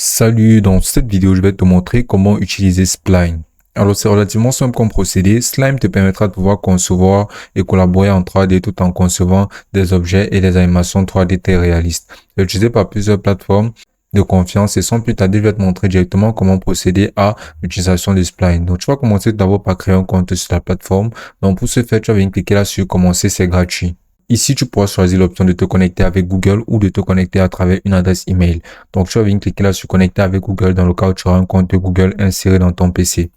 Salut, dans cette vidéo, je vais te montrer comment utiliser Spline. Alors, c'est relativement simple comme procédé. Slime te permettra de pouvoir concevoir et collaborer en 3D tout en concevant des objets et des animations 3D très réalistes. C'est utilisé par plusieurs plateformes de confiance et sans plus tarder, je vais te montrer directement comment procéder à l'utilisation de Spline. Donc, tu vas commencer d'abord par créer un compte sur la plateforme. Donc, pour ce faire, tu vas venir cliquer là sur commencer, c'est gratuit. Ici, tu pourras choisir l'option de te connecter avec Google ou de te connecter à travers une adresse email. Donc, tu vas venir cliquer là sur connecter avec Google dans le cas où tu auras un compte de Google inséré dans ton PC.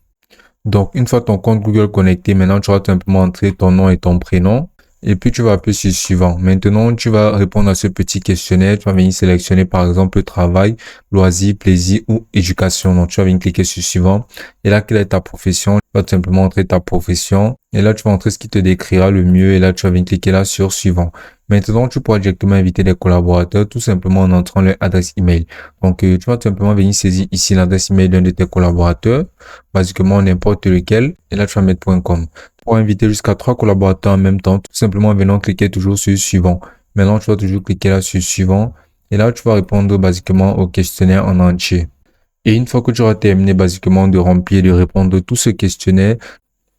Donc, une fois ton compte Google connecté, maintenant, tu vas tout simplement entrer ton nom et ton prénom. Et puis, tu vas appuyer sur suivant. Maintenant, tu vas répondre à ce petit questionnaire. Tu vas venir sélectionner, par exemple, travail, loisir, plaisir ou éducation. Donc, tu vas venir cliquer sur suivant. Et là, quelle est ta profession? Tu vas tout simplement entrer ta profession. Et là, tu vas entrer ce qui te décrira le mieux. Et là, tu vas venir cliquer là sur suivant. Maintenant, tu pourras directement inviter des collaborateurs tout simplement en entrant leur adresse email. Donc, tu vas tout simplement venir saisir ici l'adresse email d'un de tes collaborateurs, basiquement n'importe lequel. Et là, tu vas mettre .com. Pour inviter jusqu'à 3 collaborateurs en même temps, tout simplement en venant cliquer toujours sur suivant. Maintenant, tu vas toujours cliquer là sur suivant. Et là, tu vas répondre basiquement au questionnaire en entier. Et une fois que tu auras terminé basiquement de remplir et de répondre tout ce questionnaire,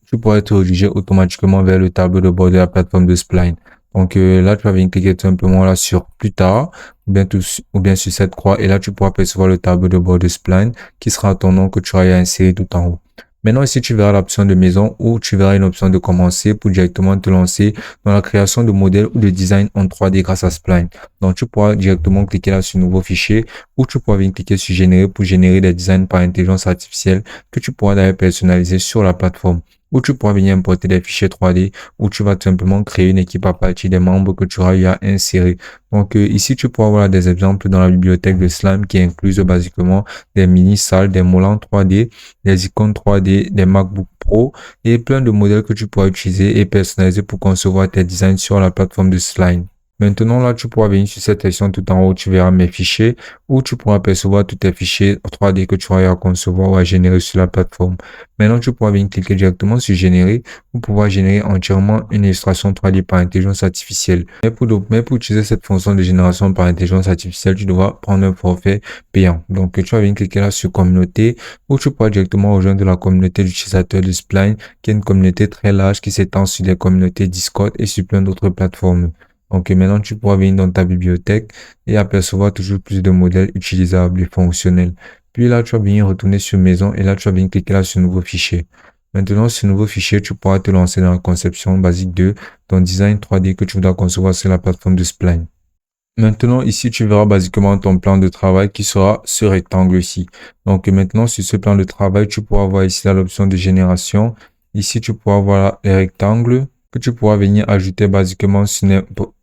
tu pourras être redirigé automatiquement vers le tableau de bord de la plateforme de Spline. Donc là, tu vas venir cliquer tout simplement là sur plus tard ou bien sur cette croix et là, tu pourras percevoir le tableau de bord de Spline qui sera ton nom que tu auras inséré tout en haut. Maintenant, ici, tu verras l'option de maison ou tu verras une option de commencer pour directement te lancer dans la création de modèles ou de design en 3D grâce à Spline. Donc, tu pourras directement cliquer là sur nouveau fichier ou tu pourras venir cliquer sur générer pour générer des designs par intelligence artificielle que tu pourras d'ailleurs personnaliser sur la plateforme où tu pourras venir importer des fichiers 3D, où tu vas tout simplement créer une équipe à partir des membres que tu auras eu à insérer. Donc ici, tu pourras voir des exemples dans la bibliothèque de Slime qui inclut basiquement des mini-salles, des moulins 3D, des icônes 3D, des MacBook Pro et plein de modèles que tu pourras utiliser et personnaliser pour concevoir tes designs sur la plateforme de Slime. Maintenant, là, tu pourras venir sur cette section tout en haut, tu verras mes fichiers, où tu pourras percevoir tous tes fichiers 3D que tu auras à concevoir ou à générer sur la plateforme. Maintenant, tu pourras venir cliquer directement sur générer pour pouvoir générer entièrement une illustration 3D par intelligence artificielle. Mais pour utiliser cette fonction de génération par intelligence artificielle, tu devras prendre un forfait payant. Donc, tu vas venir cliquer là sur communauté où tu pourras directement rejoindre la communauté d'utilisateurs de Spline, qui est une communauté très large qui s'étend sur les communautés Discord et sur plein d'autres plateformes. Donc, maintenant, tu pourras venir dans ta bibliothèque et apercevoir toujours plus de modèles utilisables et fonctionnels. Puis là, tu vas venir retourner sur maison et là, tu vas venir cliquer là sur nouveau fichier. Maintenant, sur nouveau fichier, tu pourras te lancer dans la conception basique de ton design 3D que tu voudras concevoir sur la plateforme de Spline. Maintenant, ici, tu verras basiquement ton plan de travail qui sera ce rectangle-ci. Donc, maintenant, sur ce plan de travail, tu pourras voir ici l'option de génération. Ici, tu pourras voir les rectangles que tu pourras venir ajouter basiquement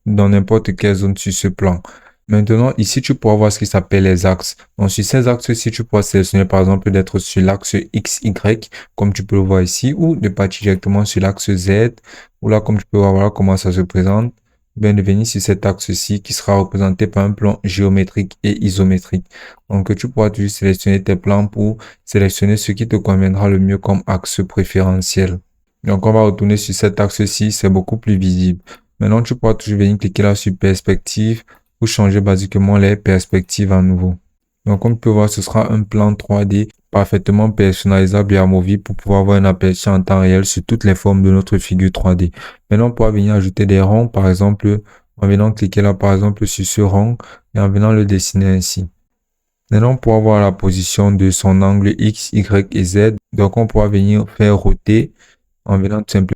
dans n'importe quelle zone sur ce plan. Maintenant, ici, tu pourras voir ce qui s'appelle les axes. Donc, sur ces axes-ci, tu pourras sélectionner, par exemple, d'être sur l'axe X, Y, comme tu peux le voir ici, ou de partir directement sur l'axe Z, ou là, comme tu peux voir, voilà comment ça se présente bien de venir sur cet axe-ci qui sera représenté par un plan géométrique et isométrique. Donc, tu pourras toujours sélectionner tes plans pour sélectionner ce qui te conviendra le mieux comme axe préférentiel. Donc, on va retourner sur cet axe-ci, c'est beaucoup plus visible. Maintenant, tu pourras toujours venir cliquer là sur perspective pour changer basiquement les perspectives à nouveau. Donc, comme tu peux voir, ce sera un plan 3D parfaitement personnalisable et amovible pour pouvoir avoir un aperçu en temps réel sur toutes les formes de notre figure 3D. Maintenant, on pourra venir ajouter des ronds, par exemple, en venant cliquer là, par exemple, sur ce rond et en venant le dessiner ainsi. Maintenant, on pourra voir la position de son angle X, Y et Z. Donc, on pourra venir faire roter en venant tout simplement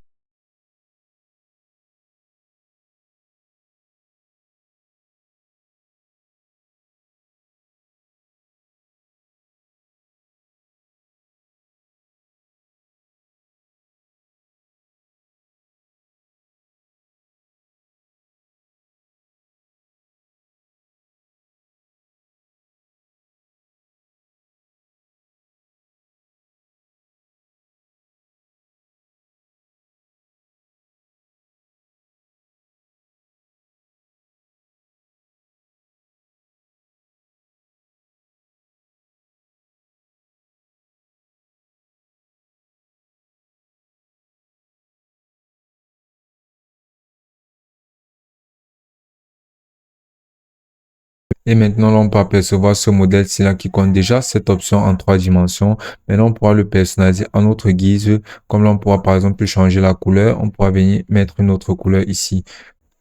Et maintenant, là, on peut apercevoir ce modèle-ci là qui compte déjà cette option en 3 dimensions. Maintenant, on pourra le personnaliser à notre guise. Comme là, on pourra par exemple changer la couleur. On pourra venir mettre une autre couleur ici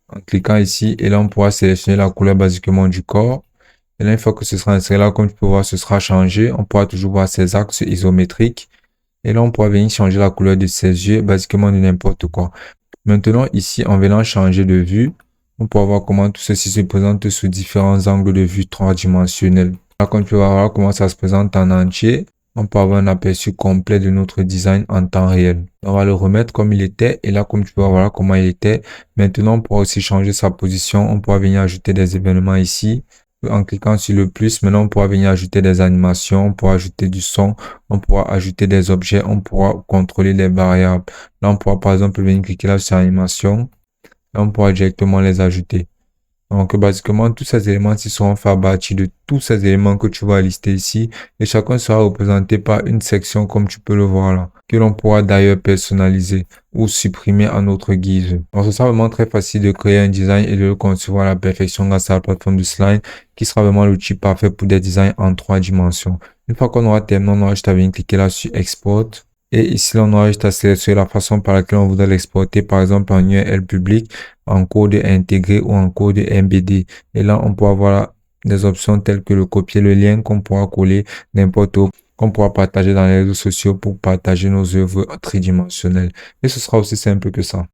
en cliquant ici. Et là, on pourra sélectionner la couleur basiquement du corps. Et là, une fois que ce sera inséré là, comme tu peux voir, ce sera changé. On pourra toujours voir ses axes isométriques. Et là, on pourra venir changer la couleur de ses yeux, basiquement de n'importe quoi. Maintenant, ici, en venant changer de vue, on peut voir comment tout ceci se présente sous différents angles de vue 3 dimensionnels. Là, comme tu vas voir comment ça se présente en entier, on peut avoir un aperçu complet de notre design en temps réel. On va le remettre comme il était et là, comme tu peux voir comment il était. Maintenant, on pourra aussi changer sa position. On pourra venir ajouter des événements ici. En cliquant sur le plus, maintenant, on pourra venir ajouter des animations, on pourra ajouter du son, on pourra ajouter des objets, on pourra contrôler les variables. Là, on pourra par exemple venir cliquer là sur animation. Là, on pourra directement les ajouter. Donc, basiquement, tous ces éléments ci seront faits à partir de tous ces éléments que tu vas lister ici. Et chacun sera représenté par une section comme tu peux le voir là, que l'on pourra d'ailleurs personnaliser ou supprimer à notre guise. Donc, ce sera vraiment très facile de créer un design et de le concevoir à la perfection grâce à la plateforme de Slime, qui sera vraiment l'outil parfait pour des designs en 3 dimensions. Une fois qu'on aura terminé, on aura juste à venir cliquer là sur Export. Et ici, on aura juste à sélectionner la façon par laquelle on voudrait l'exporter, par exemple en URL public, en code intégré ou en code MBD. Et là, on pourra voir des options telles que le copier le lien qu'on pourra coller n'importe où, qu'on pourra partager dans les réseaux sociaux pour partager nos œuvres tridimensionnelles. Et ce sera aussi simple que ça.